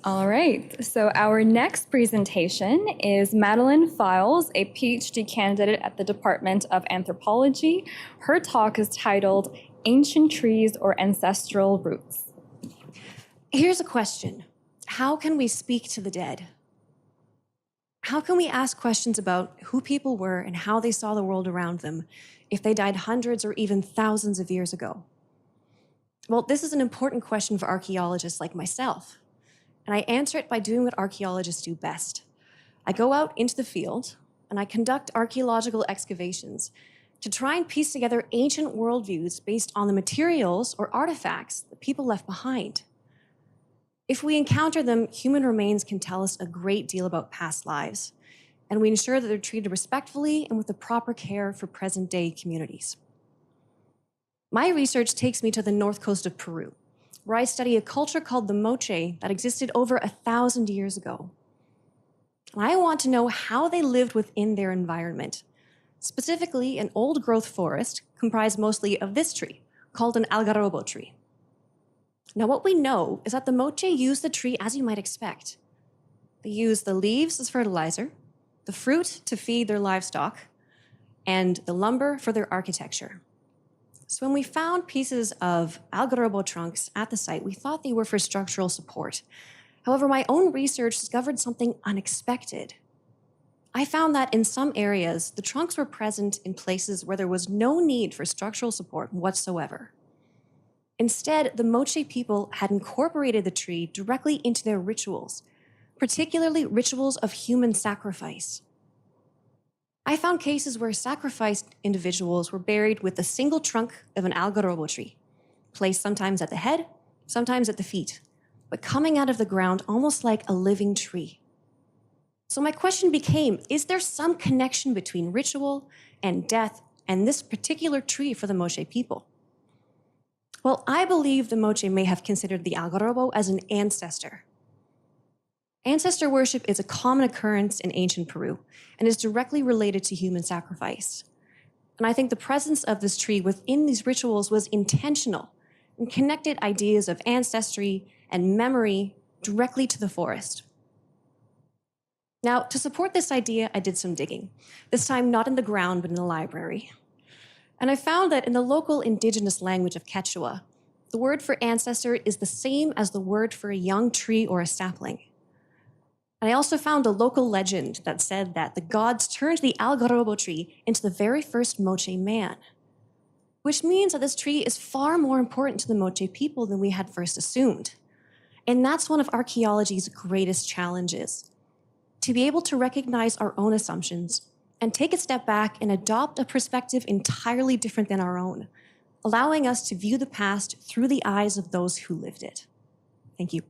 All right, so our next presentation is Madeleine Fyles, a PhD candidate at the Department of Anthropology. Her talk is titled Ancient Trees or Ancestral Roots. Here's a question. How can we speak to the dead? How can we ask questions about who people were and how they saw the world around them if they died hundreds or even thousands of years ago? Well, this is an important question for archaeologists like myself. And I answer it by doing what archaeologists do best. I go out into the field and I conduct archaeological excavations to try and piece together ancient worldviews based on the materials or artifacts that people left behind. If we encounter them, human remains can tell us a great deal about past lives, and we ensure that they're treated respectfully and with the proper care for present-day communities. My research takes me to the north coast of Peru, where I study a culture called the Moche that existed over 1,000 years ago. And I want to know how they lived within their environment, specifically an old-growth forest comprised mostly of this tree, called an algarrobo tree. Now, what we know is that the Moche used the tree as you might expect. They used the leaves as fertilizer, the fruit to feed their livestock, and the lumber for their architecture. So when we found pieces of algarrobo trunks at the site, we thought they were for structural support. However, my own research discovered something unexpected. I found that in some areas, the trunks were present in places where there was no need for structural support whatsoever. Instead, the Moche people had incorporated the tree directly into their rituals, particularly rituals of human sacrifice. I found cases where sacrificed individuals were buried with a single trunk of an algarrobo tree, placed sometimes at the head, sometimes at the feet, but coming out of the ground almost like a living tree. So my question became, is there some connection between ritual and death and this particular tree for the Moche people? Well, I believe the Moche may have considered the algarrobo as an ancestor. Ancestor worship is a common occurrence in ancient Peru and is directly related to human sacrifice. And I think the presence of this tree within these rituals was intentional and connected ideas of ancestry and memory directly to the forest. Now, to support this idea, I did some digging, this time not in the ground, but in the library. And I found that in the local indigenous language of Quechua, the word for ancestor is the same as the word for a young tree or a sapling. And I also found a local legend that said that the gods turned the algarrobo tree into the very first Moche man, which means that this tree is far more important to the Moche people than we had first assumed. And that's one of archaeology's greatest challenges, to be able to recognize our own assumptions and take a step back and adopt a perspective entirely different than our own, allowing us to view the past through the eyes of those who lived it. Thank you.